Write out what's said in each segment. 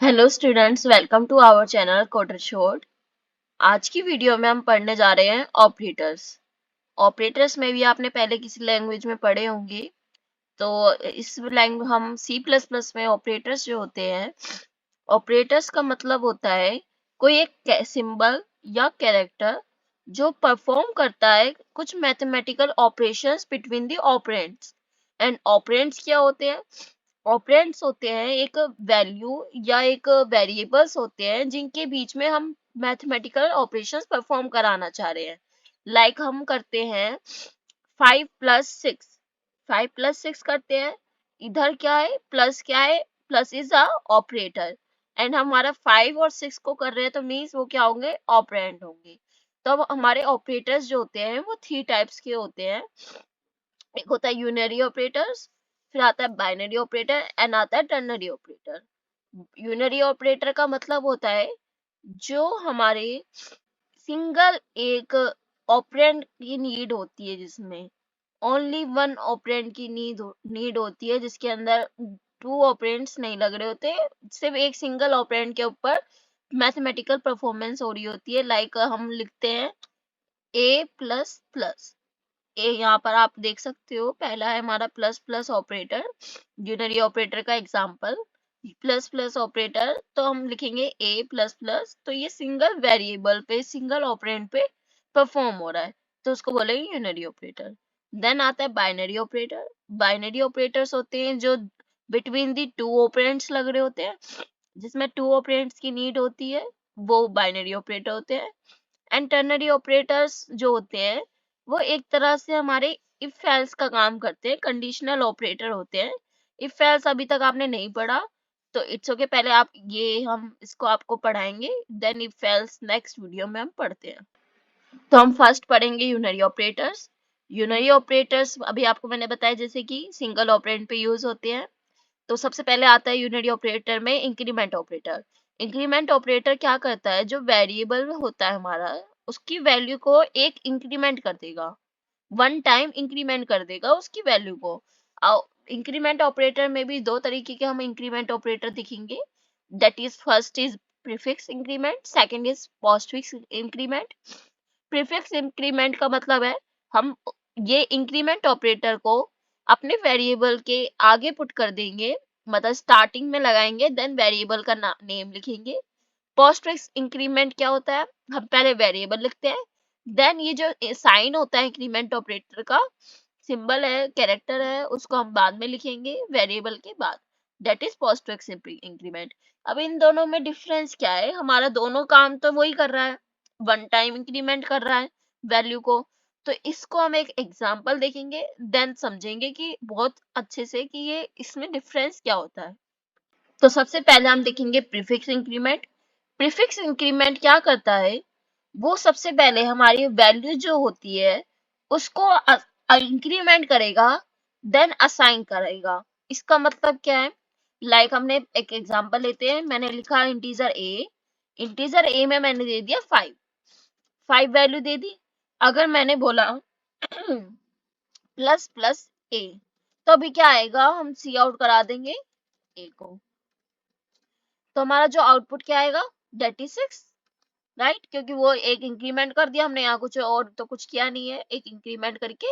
Hello students, welcome to our channel coder short. आज की video में हम पढ़ने जा रहे हैं ऑपरेटर्स। ऑपरेटर्स में भी आपने पहले किसी लैंग्वेज में पढ़े होंगे। तो इस लैंग्वेज हम सी प्लस प्लस में ऑपरेटर्स जो होते हैं, ऑपरेटर्स का मतलब होता है कोई एक सिंबल या कैरेक्टर जो परफॉर्म करता है कुछ mathematical operations between the operands. And operands क्या होते हैं? ऑपरेंड्स होते हैं एक वैल्यू या एक वेरिएबल्स होते हैं जिनके बीच में हम मैथमेटिकल ऑपरेशंस परफॉर्म कराना चाह रहे हैं। लाइक हम करते हैं 5+6, 5+6 करते हैं। इधर क्या है? प्लस क्या है? Plus is a operator and हमारा 5 और 6 को कर रहे हैं तो मीन्स वो क्या होंगे? ऑपरेंड होंगे। तो अब हमारे ऑपरेटर्स जो होते हैं वो 3 टाइप्स के होते हैं। एक होता है यूनरी ऑपरेटर्स, फिर आता है बाइनरी ऑपरेटर एंड आता है टर्नरी ऑपरेटर। यूनरी ऑपरेटर का मतलब होता है जो हमारे सिंगल एक ऑपरेंड की नीड होती है, जिसमें ओनली वन ऑपरेंड की नीड होती है, जिसके अंदर टू ऑपरेंड्स नहीं लग रहे होते, सिर्फ एक सिंगल ऑपरेंड के ऊपर मैथमेटिकल परफॉर्मेंस हो रही होती है। लाइक हम लिखते हैं ए प्लस प्लस। ए यहाँ पर आप देख सकते हो, पहला है हमारा plus plus operator, unary operator का एग्जांपल प्लस प्लस ऑपरेटर। तो हम लिखेंगे ए प्लस प्लस, तो ये सिंगल वेरिएबल पे सिंगल ऑपरेंड पे परफॉर्म हो रहा है, तो उसको बोलेंगे यूनरी ऑपरेटर। देन आता है बाइनरी ऑपरेटर। बाइनरी ऑपरेटर्स होते हैं जो बिटवीन दी टू ऑपरेंड्स लग रहे होते हैं, जिसमें टू ऑपरेंड्स की नीड होती है, वो बाइनरी ऑपरेटर होते हैं। एंड टर्नरी ऑपरेटर्स जो होते हैं वो एक तरह से हमारे इफ एल्स का काम करते हैं, कंडीशनल ऑपरेटर होते हैं। इफ एल्स अभी तक आपने नहीं पढ़ा तो इट्स ओके, पहले आप ये हम इसको आपको पढ़ाएंगे, then if else next video में हम पढ़ते हैं। तो हम फर्स्ट पढ़ेंगे यूनरी ऑपरेटर्स। यूनरी ऑपरेटर्स अभी आपको मैंने बताया जैसे कि सिंगल ऑपरेंड पे यूज होते हैं। तो सबसे पहले आता है यूनिटी ऑपरेटर में इंक्रीमेंट ऑपरेटर। इंक्रीमेंट ऑपरेटर क्या करता है? जो वेरिएबल होता है हमारा, उसकी वैल्यू को एक इंक्रीमेंट कर देगा, वन टाइम इंक्रीमेंट कर देगा उसकी वैल्यू को। इंक्रीमेंट ऑपरेटर में भी दो तरीके के हम इंक्रीमेंट ऑपरेटर दिखेंगे। That is first is prefix increment, second is postfix increment. Prefix increment का मतलब है हम ये इंक्रीमेंट ऑपरेटर को अपने वेरिएबल के आगे पुट कर देंगे, मतलब स्टार्टिंग में लगाएंगे, देन वेरिएबल का नेम लिखेंगे। पोस्टफिक्स इंक्रीमेंट क्या होता है? हम पहले वेरिएबल लिखते हैं, देन ये जो साइन होता है इंक्रीमेंट ऑपरेटर का, सिंबल है, कैरेक्टर है, उसको हम बाद में लिखेंगे वेरिएबल के बाद। That is postfix increment. अब इन दोनों में डिफरेंस क्या है? हमारा दोनों काम तो वही कर रहा है, वन टाइम इंक्रीमेंट कर रहा है वैल्यू को। तो इसको हम एक एग्जांपल देखेंगे, देन समझेंगे कि बहुत अच्छे से कि ये इसमें डिफरेंस क्या होता है। तो सबसे पहले हम देखेंगे प्रीफिक्स इंक्रीमेंट। प्रीफिक्स इंक्रीमेंट क्या करता है? वो सबसे पहले हमारी वैल्यू जो होती है उसको इंक्रीमेंट करेगा, देन असाइन करेगा। इसका मतलब क्या है? लाइक हमने एक एग्जांपल लेते हैं, मैंने लिखा इंटीजर ए, इंटीजर ए में मैंने दे दिया 5, 5 वैल्यू दे दी। अगर मैंने बोला प्लस प्लस ए, तो अभी क्या आएगा? हम सी आउट करा देंगे ए को, तो हमारा जो आउटपुट क्या आएगा? That is 6, right? क्योंकि वो एक इंक्रीमेंट कर दिया हमने, यहाँ कुछ और तो कुछ किया नहीं है, एक इंक्रीमेंट करके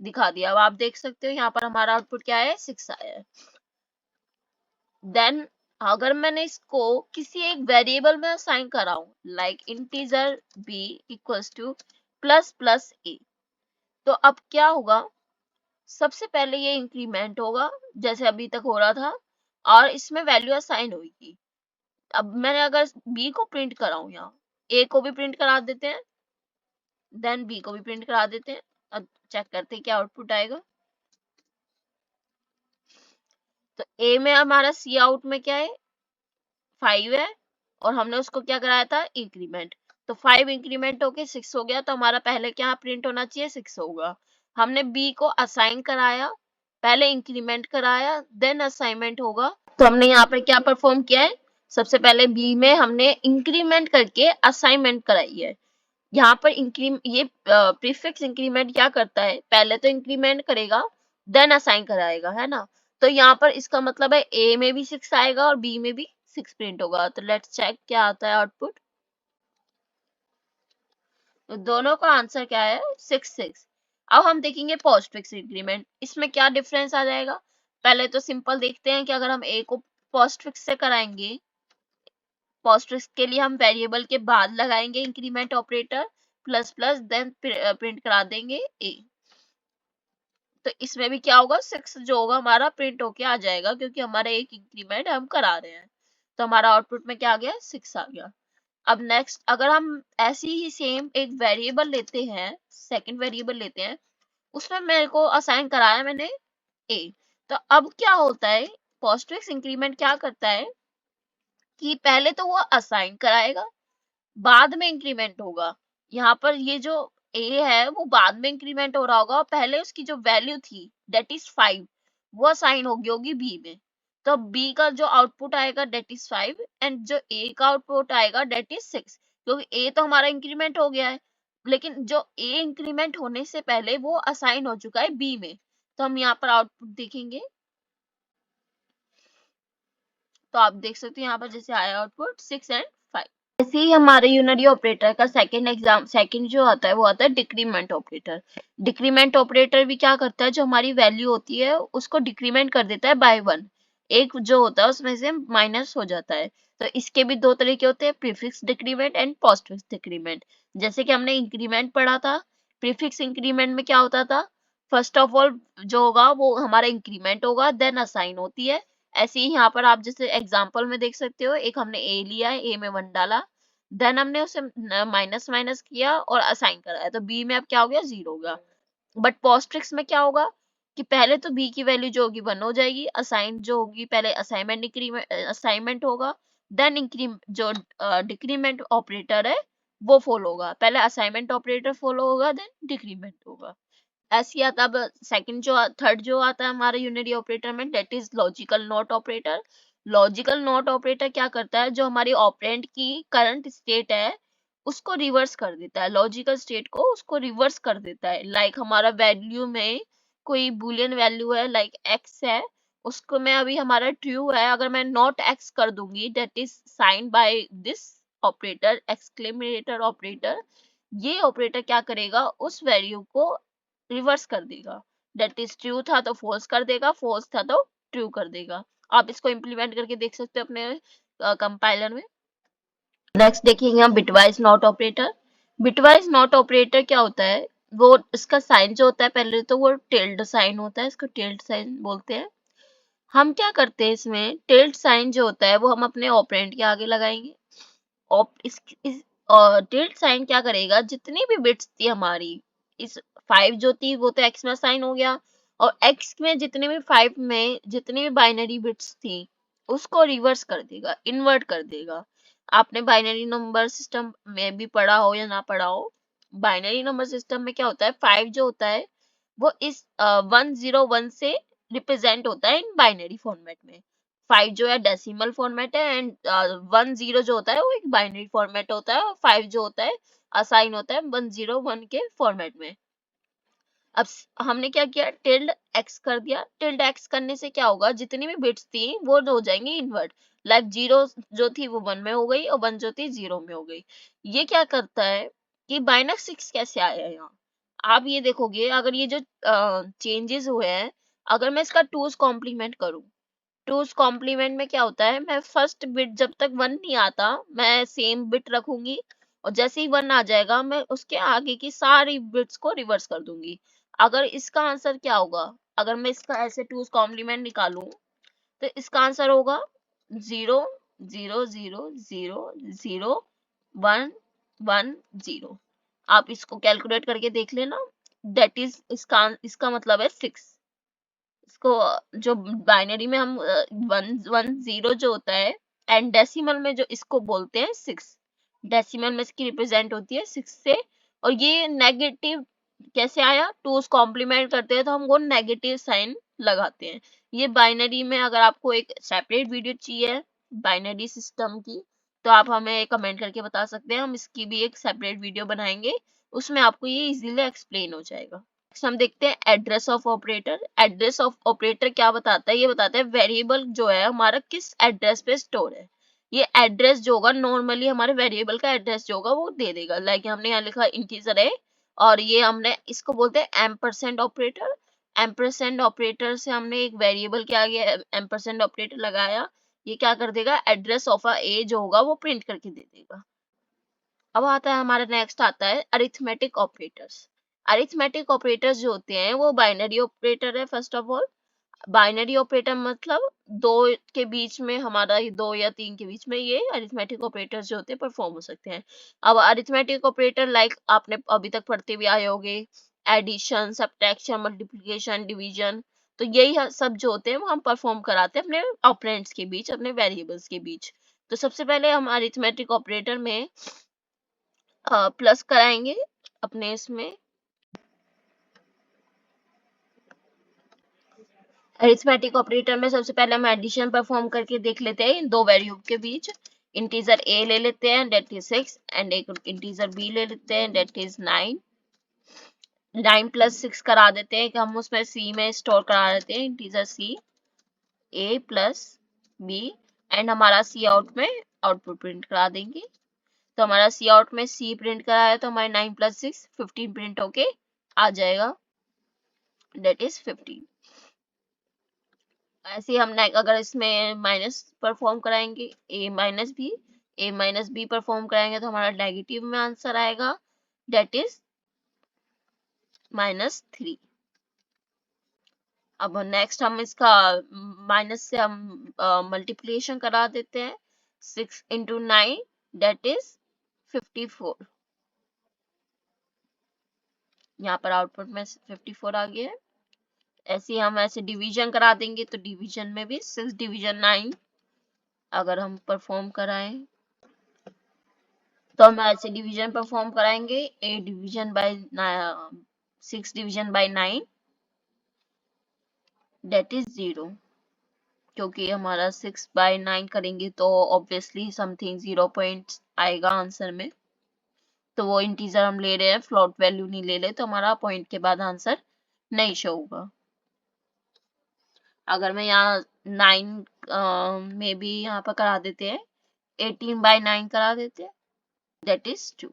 दिखा दिया। अब आप देख सकते हो यहाँ पर हमारा आउटपुट क्या है? 6 आया है। देन अगर मैंने इसको किसी एक वेरिएबल में असाइन कराऊं, like integer b equals to plus plus a, तो अब क्या होगा? सबसे पहले ये इंक्रीमेंट होगा जैसे अभी तक हो रहा था, और इसमें वैल्यू असाइन होगी। अब मैंने अगर बी को प्रिंट कराऊं, यहाँ ए को भी प्रिंट करा देते हैं, देन बी को भी प्रिंट करा देते हैं। अब चेक करते हैं क्या आउटपुट आएगा। तो ए में हमारा सी आउट में क्या है? 5 है, और हमने उसको क्या कराया था? इंक्रीमेंट। तो 5 इंक्रीमेंट होके 6 हो गया, तो हमारा पहले क्या प्रिंट होना चाहिए? 6 होगा। हमने बी को असाइन कराया, पहले इंक्रीमेंट कराया, देन असाइनमेंट होगा। तो हमने यहाँ पे क्या परफॉर्म किया है? सबसे पहले बी में हमने इंक्रीमेंट करके असाइनमेंट कराई है। यहाँ पर ये प्रीफिक्स इंक्रीमेंट क्या करता है? पहले तो इंक्रीमेंट करेगा, देन असाइन कराएगा, है ना? तो यहाँ पर इसका मतलब है ए में भी 6 आएगा और बी में भी 6 प्रिंट होगा। तो लेट्स चेक क्या आता है आउटपुट। तो दोनों का आंसर क्या है, 6 6। अब हम देखेंगे पोस्ट फिक्स इंक्रीमेंट, इसमें क्या डिफरेंस आ जाएगा। पहले तो सिंपल देखते हैं कि अगर हम ए को पोस्ट फिक्स से कराएंगे, पोस्ट फिक्स के लिए हम वेरिएबल के बाद लगाएंगे increment operator plus plus then print करा देंगे ए। तो इसमें भी क्या होगा, 6 जो होगा हमारा प्रिंट होके आ जाएगा, क्योंकि हमारा एक इंक्रीमेंट हम करा रहे हैं। तो हमारा आउटपुट में क्या आ गया, 6 आ गया। अब नेक्स्ट अगर हम ऐसी ही सेम एक वेरिएबल लेते हैं, सेकंड वेरिएबल लेते हैं, उसमें मेरे को असाइन कराया मैंने ए। तो अब क्या होता है, पोस्टफिक्स इंक्रीमेंट क्या करता है कि पहले तो वो असाइन कराएगा, बाद में इंक्रीमेंट होगा। यहाँ पर ये जो ए है वो बाद में इंक्रीमेंट हो रहा होगा, और पहले उसकी जो वैल्यू थी दैट इज 5 वो असाइन होगी होगी बी में। तो बी का जो आउटपुट आएगा दैट इज 5 एंड जो ए का आउटपुट आएगा दैट इज 6, क्योंकि ए तो हमारा इंक्रीमेंट हो गया है, लेकिन जो ए इंक्रीमेंट होने से पहले वो असाइन हो चुका है बी में। तो हम यहाँ पर आउटपुट देखेंगे, तो आप देख सकते हो यहाँ पर जैसे आया आउटपुट 6 एंड 5। ऐसे ही हमारे यूनरी ऑपरेटर का सेकंड जो आता है वो आता है डिक्रीमेंट ऑपरेटर। डिक्रीमेंट ऑपरेटर भी क्या करता है, जो हमारी वैल्यू होती है उसको डिक्रीमेंट कर देता है बाय 1, एक जो होता है उसमें से माइनस हो जाता है। तो इसके भी दो तरीके होते हैं, prefix decrement and postfix decrement. जैसे कि हमने इंक्रीमेंट पढ़ा था, प्रीफिक्स इंक्रीमेंट में क्या होता था, फर्स्ट ऑफ ऑल जो होगा वो हमारा इंक्रीमेंट होगा देन असाइन होती है। ऐसे ही यहाँ पर आप जैसे एग्जांपल में देख सकते हो, एक हमने ए लिया है, ए में 1 डाला, देन हमने उसे माइनस माइनस किया और असाइन कराया, तो बी में अब क्या हो गया, 0 हो गया। बट पोस्टफिक्स में क्या होगा कि पहले तो बी की वैल्यू जो होगी 1 हो जाएगी, असाइन जो होगी पहले असाइनमेंट असाइनमेंट होगा, देन जो डिक्रीमेंट ऑपरेटर है वो फॉलो होगा, पहले असाइनमेंट ऑपरेटर फॉलो होगा देन डिक्रीमेंट होगा। ऐसे ही आता अब सेकंड जो थर्ड जो आता है हमारे यूनिटी ऑपरेटर में that is logical not operator. Logical not operator क्या करता है, जो हमारी ऑपरेंड की करंट स्टेट है उसको रिवर्स कर देता है, लॉजिकल स्टेट को उसको रिवर्स कर देता है। लाइक हमारा वैल्यू में कोई बुलियन वैल्यू है लाइक एक्स है, उसको मैं अभी हमारा ट्रू है, अगर मैं नॉट एक्स कर दूंगी that is sign by this operator, exclamator operator. ये ऑपरेटर क्या करेगा, उस वैल्यू को रिवर्स कर देगा, दैट इज ट्रू था तो फॉल्स कर देगा, फॉल्स था तो ट्रू कर देगा। आप इसको इम्प्लीमेंट करके देख सकते हो अपने कंपाइलर में। नेक्स्ट देखेंगे हम bitwise not operator. Bitwise not operator क्या होता है, वो इसका साइन जो होता है पहले तो वो टिल्ड साइन होता है, इसको टिल्ड साइन बोलते हैं। हम क्या करते हैं इसमें, टिल्ड साइन जो होता है वो हम अपने ऑपरेंड के आगे लगाएंगे। इस टिल्ड साइन क्या करेगा, जितनी भी बिट्स थी हमारी, इस 5 जो थी वो तो x में साइन हो गया, और x में जितने भी 5 में जितनी भी बाइनरी बिट्स थी उसको रिवर्स कर देगा, इन्वर्ट कर देगा। आपने बाइनरी नंबर सिस्टम में भी पढ़ा हो या ना पढ़ा हो, बाइनरी नंबर सिस्टम में क्या होता है, 5 जो होता है वो इस 101 से रिप्रेजेंट होता है इन बाइनरी फॉर्मेट में। 5 जो है डेसिमल फॉर्मेट है एंड 10 जो होता है वो एक बाइनरी फॉर्मेट होता है, और 5 जो होता है असाइन होता है 101 के फॉर्मेट में। अब हमने क्या किया, टिल्ड एक्स कर दिया। टिल्ड एक्स करने से क्या होगा, जितनी भी बिट्स थी वो हो जाएंगी इन्वर्ट, लाइक 0 जो थी वो 1 में हो गई और 1 जो थी 0 में हो गई। ये क्या करता है कि बाइनरी 6 कैसे आया है यहाँ, आप ये देखोगे अगर ये जो चेंजेस हुए हैं, अगर मैं इसका 2's कॉम्प्लीमेंट करूं, 2's कॉम्प्लीमेंट में क्या होता है, मैं फर्स्ट बिट जब तक 1 नहीं आता मैं सेम बिट रखूंगी, और जैसे ही 1 आ जाएगा मैं उसके आगे की सारी बिट्स को रिवर्स कर दूंगी। अगर इसका आंसर क्या होगा, अगर मैं इसका ऐसे 2's कॉम्प्लीमेंट निकालूं तो इसका आंसर होगा 0 0 0 0 0 1 1 0। आप इसको कैलकुलेट करके देख लेना, दैट इज इसका मतलब है 6। इसको जो बाइनरी में हम 1 1 0 जो होता है, एंड डेसिमल में जो इसको बोलते हैं 6, डेसिमल में इसकी रिप्रेजेंट होती है 6 से। और ये नेगेटिव कैसे आया, 2's कॉम्प्लीमेंट करते हैं तो हम वो नेगेटिव साइन लगाते हैं। ये बाइनरी में अगर आपको एक सेपरेट वीडियो चाहिए बाइनरी सिस्टम की, तो आप हमें कमेंट करके बता सकते हैं, हम इसकी भी एक सेपरेट वीडियो बनाएंगे, उसमें आपको ये इजीली एक्सप्लेन हो जाएगा। हम देखते हैं address of operator. Address of operator क्या बताता है, ये बताता है वेरिएबल जो है हमारा किस एड्रेस पे स्टोर है। ये एड्रेस जो होगा नॉर्मली हमारे वेरिएबल का एड्रेस जो होगा वो दे देगा। लाइक हमने यहाँ लिखा इंटीजर है और ये हमने इसको बोलते हैं एम्परसेंड ऑपरेटर। एम्परसेंड ऑपरेटर से हमने एक वेरिएबल क्या किया, एम्परसेंड ऑपरेटर लगाया, ये क्या कर देगा, एड्रेस ऑफ अ ए जो होगा वो प्रिंट करके दे देगा। अब आता है हमारा नेक्स्ट आता है अरिथमेटिक ऑपरेटर्स। अरिथमेटिक ऑपरेटर्स जो होते हैं वो बाइनरी ऑपरेटर है। First of all binary operator मतलब दो के बीच में हमारा ये दो या तीन के बीच में ये अरिथमेटिक ऑपरेटर्स जो होते हैं परफॉर्म हो सकते हैं। अब अरिथमेटिक ऑपरेटर लाइक आपने अभी तक पढ़ते भी आए होंगे, एडिशन, सब्ट्रैक्शन, मल्टीप्लिकेशन, डिवीजन, तो यही सब जो होते हैं वो हम परफॉर्म कराते हैं अपने ऑपरेंड्स के बीच, अपने वेरिएबल्स के बीच। तो सबसे पहले हम अरिथमेटिक ऑपरेटर में प्लस कराएंगे अपने इसमें। अरिथमेटिक ऑपरेटर में सबसे पहले हम एडिशन परफॉर्म करके देख लेते हैं इन दो वेरिएबल के बीच। इंटीजर a ले लेते हैं डेट इज 6 एंड एक इंटीजर b ले लेते हैं डेट इज 9। 9 प्लस 6 करा देते हैं कि हम उसमें c में स्टोर करा देते हैं integer c, a plus b and हमारा c आउट में आउटपुट प्रिंट करा देंगे। तो हमारा सी आउट में सी प्रिंट करा है तो हमारे 9 प्लस 6 15 प्रिंट होके आ जाएगा, डेट इज 15। ऐसे हम अगर इसमें माइनस परफॉर्म कराएंगे ए माइनस बी परफॉर्म कराएंगे तो हमारा नेगेटिव में आंसर आएगा, डेट इज -3। अब नेक्स्ट हम इसका माइनस से हम मल्टीप्लिकेशन करा देते हैं। 6 इंटू 9 डेट इज 54। यहाँ पर आउटपुट में 54 आ गया है। ऐसे हम ऐसे डिवीजन करा देंगे तो डिवीजन में भी 6 डिवीजन 9 अगर हम परफॉर्म कराएं तो हम ऐसे डिवीजन परफॉर्म कराएंगे 8 division by 6 division by 9 that is 0, क्योंकि हमारा 6 बाय 9 करेंगे तो ऑब्वियसली समथिंग 0 पॉइंट आएगा आंसर में, तो वो इंटीजर हम ले रहे हैं, फ्लोट वैल्यू नहीं ले रहे, तो हमारा पॉइंट के बाद आंसर नहीं शो होगा। अगर मैं यहाँ 9 में भी यहाँ पर करा देते हैं 18 बाय 9 करा देते हैं, डेट इज 2।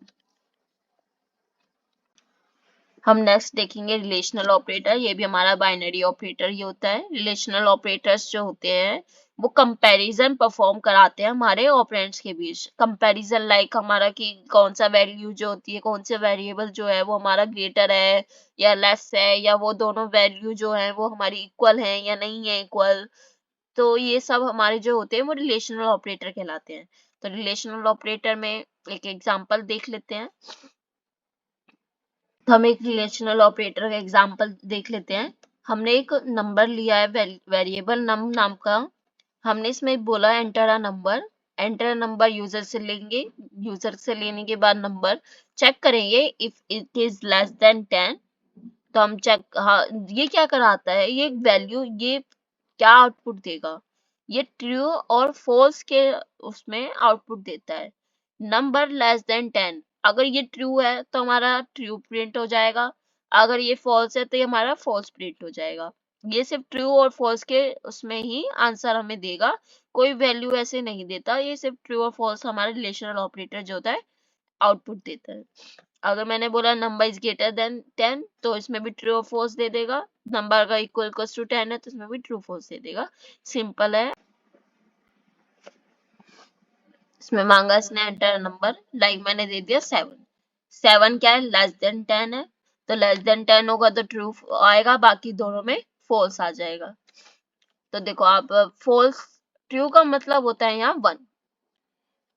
हम नेक्स्ट देखेंगे रिलेशनल ऑपरेटर। ये भी हमारा बाइनरी ऑपरेटर ही होता है। रिलेशनल ऑपरेटर्स जो होते हैं वो कंपैरिजन परफॉर्म कराते हैं हमारे ऑपरेंड्स के बीच। कंपैरिजन लाइक हमारा कि कौन सा वैल्यू जो होती है, कौन से वेरिएबल जो है वो हमारा ग्रेटर है या लेस है, या वो दोनों वैल्यू जो है वो हमारी इक्वल है या नहीं है इक्वल। तो ये सब हमारे जो होते हैं वो रिलेशनल ऑपरेटर कहलाते हैं। तो रिलेशनल ऑपरेटर में एक एग्जांपल देख लेते हैं। तो हम एक रिलेशनल ऑपरेटर का एग्जांपल देख लेते हैं। हमने एक नंबर लिया है वेरिएबल नम नाम का। हमने इसमें बोला enter a number. Enter number user से लेंगे, यूजर से लेने के बाद नंबर चेक करेंगे if it is less than 10। तो हम चेक, हाँ ये क्या कराता है, ये वैल्यू ये क्या आउटपुट देगा, ये ट्रू और फॉल्स के उसमें आउटपुट देता है। नंबर लेस देन 10 अगर ये ट्रू है तो हमारा ट्रू प्रिंट हो जाएगा, अगर ये फॉल्स है तो ये हमारा फॉल्स प्रिंट हो जाएगा। ये सिर्फ ट्रू और फॉल्स के उसमें ही आंसर हमें देगा, कोई वैल्यू ऐसे नहीं देता। ये सिर्फ ट्रू और फॉल्स हमारा रिलेशनल ऑपरेटर जो होता है आउटपुट देता है। अगर मैंने बोला नंबर इज ग्रेटर देन 10 तो इसमें भी ट्रू और फॉल्स दे देगा। नंबर अगर इक्वल टू 10 है तो इसमें भी ट्रू फॉल्स दे देगा। सिंपल है। इसमें मांगा इसने एंटर नंबर, लाइक मैंने दे दिया 7। 7 क्या है, लेस देन 10 है, तो लेस देन 10 होगा तो ट्रू आएगा, बाकी दोनों में फॉल्स आ जाएगा। तो देखो आप, फॉल्स ट्रू का मतलब होता है यहाँ 1।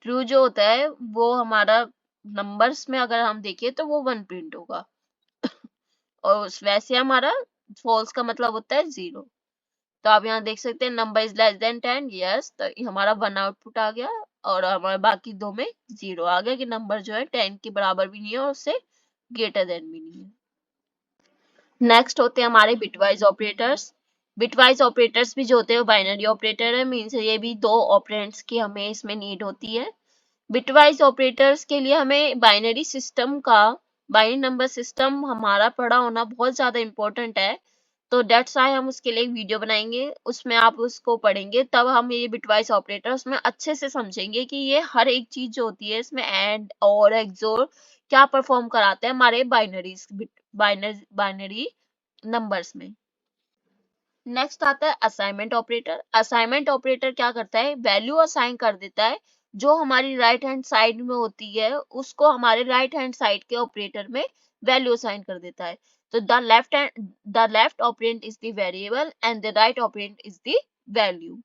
ट्रू जो होता है वो हमारा नंबर्स में अगर हम देखें तो वो 1 प्रिंट होगा, और वैसे हमारा फॉल्स का मतलब होता है 0। तो आप यहाँ देख सकते हैं number is less than 10, yes, तो हमारा 1 आउटपुट आ गया, और हमारे बाकी दो में 0 आ गया कि नंबर जो है 10 के बराबर भी नहीं है और उससे ग्रेटर देन भी नहीं है। नेक्स्ट होते हैं हमारे बिटवाइज ऑपरेटर्स। बिटवाइज ऑपरेटर्स भी जो होते हैं वो बाइनरी ऑपरेटर है, मीन्स ये भी दो ऑपरेंड्स की हमें इसमें नीड होती है। बिटवाइज ऑपरेटर्स के लिए हमें बाइनरी सिस्टम का, बाइनरी नंबर सिस्टम हमारा पढ़ा होना बहुत ज्यादा इंपॉर्टेंट है। तो डेट्स वाई हम उसके लिए एक वीडियो बनाएंगे, उसमें आप उसको पढ़ेंगे, तब हम ये बिटवाइज ऑपरेटर उसमें अच्छे से समझेंगे कि ये हर एक चीज जो होती है इसमें एंड और एक्सोर क्या परफॉर्म कराते हैं हमारे बाइनरी नंबर्स में। नेक्स्ट आता है असाइनमेंट ऑपरेटर। असाइनमेंट ऑपरेटर क्या करता है, वैल्यू असाइन कर देता है जो हमारी राइट हैंड साइड में होती है, उसको हमारे राइट हैंड साइड के ऑपरेटर में वैल्यू असाइन कर देता है। तो the left operand is the variable and the right operand is the value.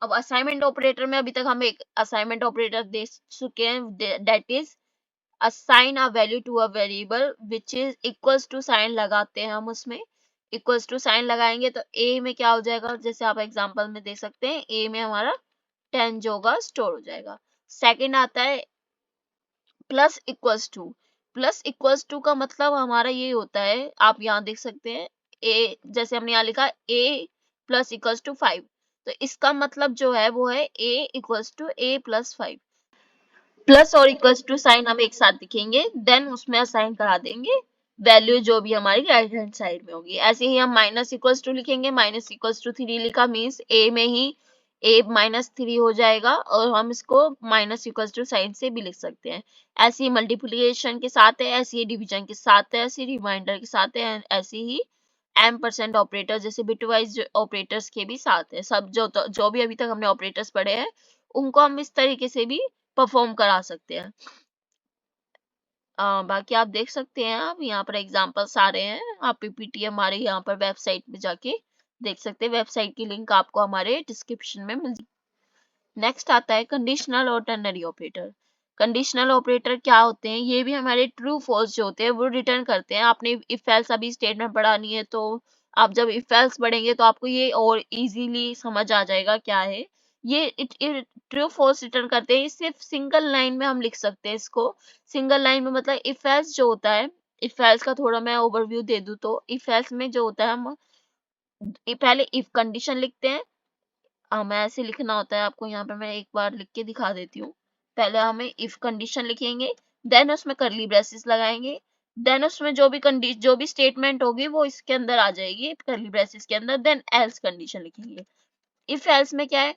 अब असाइनमेंट ऑपरेटर में अभी तक हम एक असाइनमेंट ऑपरेटर देख चुके हैं, that is assign a value to a variable which is equals to sign लगाते हैं हम उसमें, इक्वल्स टू साइन लगाएंगे तो a में क्या हो जाएगा, जैसे आप एग्जांपल में देख सकते हैं a में हमारा 10 जो होगा स्टोर हो जाएगा। सेकंड आता है plus equals to. Plus equals to का मतलब हमारा ये होता है, आप यहाँ देख सकते हैं a, जैसे हमने यहाँ लिखा a प्लस इक्वल्स टू 5, तो इसका मतलब जो है वो है a equals to a plus 5। Plus और इक्वल्स टू साइन हम एक साथ लिखेंगे, देन उसमें असाइन करा देंगे वैल्यू जो भी हमारी राइट हैंड साइड में होगी। ऐसे ही हम माइनस इक्वल्स टू लिखेंगे, माइनस इक्वल्स टू 3 लिखा मीन्स ए में ही ए माइनस 3 हो जाएगा, और हम इसको माइनस इक्वल्स टू साइन से भी लिख सकते हैं। ऐसे ही मल्टीप्लिकेशन के साथ है, ऐसे ही डिवीजन के साथ है, ऐसे रिमाइंडर के साथ है, ऐसे ही M% ऑपरेटर जैसे बिटवाइज ऑपरेटर्स के भी साथ है। सब जो भी अभी तक हमने ऑपरेटर्स पढ़े हैं उनको हम इस तरीके से भी परफॉर्म करा सकते हैं। बाकी आप देख सकते हैं, आप यहाँ पर एग्जांपल्स आ रहे हैं, आप पीपीटी हमारे यहाँ पर वेबसाइट में जाके देख सकते हैं, वेबसाइट की लिंक आपको हमारे डिस्क्रिप्शन में मिल। नेक्स्ट आता है कंडीशनल और टर्नरी ऑपरेटर। कंडीशनल ऑपरेटर क्या होते हैं, ये भी हमारे ट्रू फॉल्स जो होते हैं वो रिटर्न करते हैं। आपने इफ एल्स अभी स्टेटमेंट पढ़ानी है तो आप जब इफ एल्स पढ़ेंगे तो आपको ये और इजीली समझ आ जाएगा क्या है ये। ट्रू फॉल्स रिटर्न करते हैं, सिर्फ सिंगल लाइन में हम लिख सकते हैं इसको। सिंगल लाइन में मतलब इफ एल्स जो होता है, इफ एल्स का थोड़ा मैं ओवरव्यू दे दूं तो इफ एल्स में जो होता है हम पहले इफ कंडीशन लिखते हैं, हमें ऐसे लिखना होता है, आपको यहाँ पे मैं एक बार लिख के दिखा देती हूँ। पहले हमें इफ कंडीशन लिखेंगे, देन उसमें करली ब्रेसेस लगाएंगे, देन उसमें जो भी स्टेटमेंट होगी वो इसके अंदर आ जाएगी करली ब्रेसेस के अंदर, देन एल्स कंडीशन लिखेंगे। इफ एल्स में क्या है,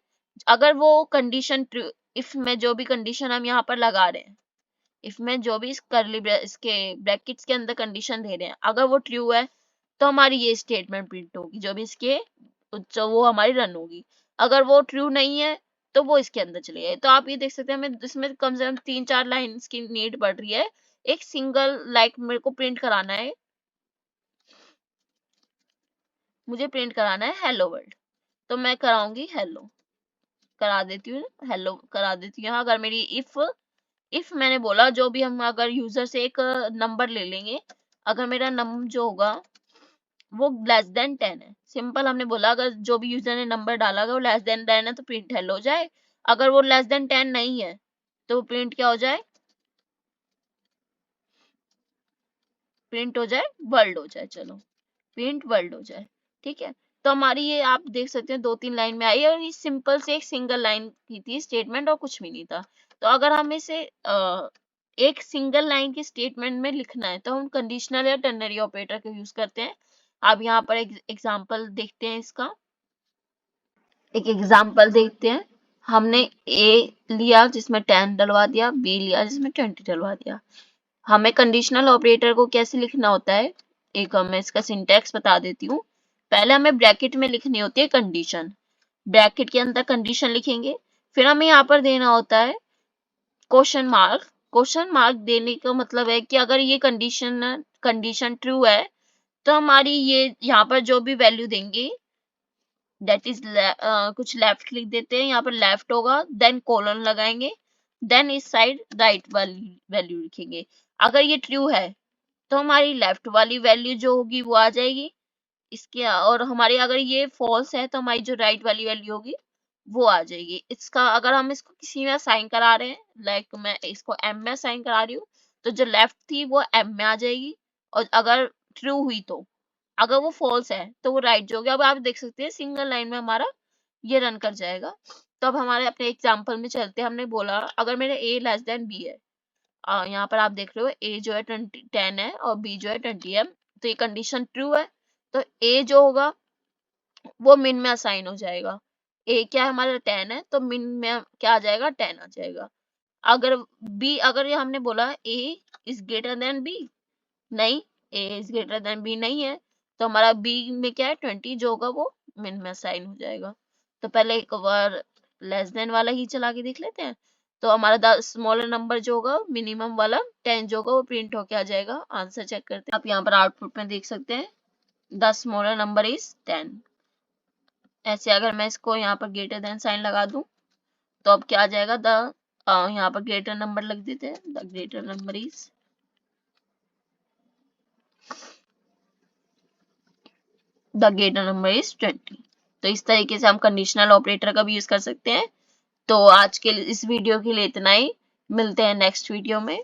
अगर वो कंडीशन ट्रू, इफ में जो भी कंडीशन हम यहाँ पर लगा रहे हैं, इफ में जो भी इसके ब्रैकेट्स के अंदर कंडीशन दे रहे हैं, अगर वो ट्रू है तो हमारी ये स्टेटमेंट प्रिंट होगी जो भी इसके जो वो हमारी रन होगी। अगर वो ट्रू नहीं है तो वो इसके अंदर चली जाए। तो आप ये देख सकते हैं हमें इसमें कम से कम 3-4 लाइन्स की नीड पड़ रही है। एक सिंगल लाइक मेरे को प्रिंट कराना है, मुझे प्रिंट कराना है हेलो वर्ल्ड, तो मैं कराऊंगी हेलो, करा देती हूँ, हेलो करा देती हूँ। अगर मेरी इफ मैंने बोला जो भी हम अगर यूजर से एक नंबर ले लेंगे, अगर मेरा नंबर जो होगा वो लेस देन 10 है, सिंपल हमने बोला अगर जो भी यूजर ने नंबर डाला वो लेस देन 10 है तो प्रिंट हेलो हो जाए। अगर वो लेस देन 10 नहीं है तो प्रिंट क्या हो जाए, प्रिंट हो जाए वर्ल्ड हो जाए, चलो प्रिंट वर्ल्ड हो जाए। ठीक है, तो हमारी ये आप देख सकते हैं 2-3 लाइन में आई, और ये सिंपल से एक सिंगल लाइन की थी स्टेटमेंट और कुछ भी नहीं था। तो अगर हमें इसे एक सिंगल लाइन की स्टेटमेंट में लिखना है तो हम कंडीशनल या टर्नरी ऑपरेटर का यूज करते हैं। आप यहाँ पर एक एग्जाम्पल देखते हैं इसका, एक एग्जाम्पल देखते हैं। हमने ए लिया जिसमें 10 डलवा दिया, बी लिया जिसमें 20 डलवा दिया। हमें कंडीशनल ऑपरेटर को कैसे लिखना होता है, एक मैं इसका सिंटैक्स बता देती हूँ। पहले हमें ब्रैकेट में लिखनी होती है कंडीशन, ब्रैकेट के अंदर कंडीशन लिखेंगे, फिर हमें यहाँ पर देना होता है क्वेश्चन मार्क। क्वेश्चन मार्क देने का मतलब है कि अगर ये कंडीशन ट्रू है तो हमारी ये यहाँ पर जो भी वैल्यू देंगे दैट इज कुछ लेफ्ट लिख देते हैं, यहाँ पर लेफ्ट होगा, देन कोलन लगाएंगे, देन इस साइड राइट वाली वैल्यू लिखेंगे। अगर ये ट्रू है तो हमारी लेफ्ट वाली वैल्यू जो होगी वो आ जाएगी इसके, और हमारी अगर ये फॉल्स है तो हमारी जो राइट वाली वैल्यू होगी वो आ जाएगी। इसका अगर हम इसको किसी में असाइन करा रहे हैं, लाइक मैं इसको एम में असाइन करा रही हूँ, तो जो लेफ्ट थी वो एम में आ जाएगी, और अगर ट्रू हुई तो, अगर वो फॉल्स है तो वो राइट जो होगी। अब आप देख सकते हैं सिंगल लाइन में हमारा ये रन कर जाएगा। तो अब हमारे अपने एग्जाम्पल में चलते हैं। हमने बोला अगर मेरा a लेस देन b है, यहाँ पर आप देख रहे हो a जो है 10 है और b जो है 20 है, तो ये कंडीशन ट्रू है, तो ए जो होगा वो मिन में असाइन हो जाएगा। ए क्या है हमारा 10 है, तो मिन में क्या आ जाएगा 10 आ जाएगा। अगर बी, अगर ये हमने बोला ए इज ग्रेटर देन बी, नहीं, ए इज ग्रेटर देन बी नहीं है, तो हमारा बी में क्या है 20 जो होगा वो मिन में असाइन हो जाएगा। तो पहले एक बार लेस देन वाला ही चला के देख लेते हैं। तो हमारा स्मॉलर नंबर जो होगा मिनिमम वाला 10 जो होगा वो प्रिंट होके आ जाएगा। आंसर चेक करते हैं। आप यहाँ पर आउटपुट में देख सकते हैं द स्मॉलर नंबर इज 10। ऐसे अगर मैं इसको यहाँ पर ग्रेटर देन साइन लगा दूं तो अब क्या आ जाएगा, द यहाँ पर ग्रेटर नंबर लग देते हैं, the greater number is the greater number is 20। तो इस तरीके से हम कंडीशनल ऑपरेटर का भी यूज कर सकते हैं। तो आज के इस वीडियो के लिए इतना ही, मिलते हैं नेक्स्ट वीडियो में।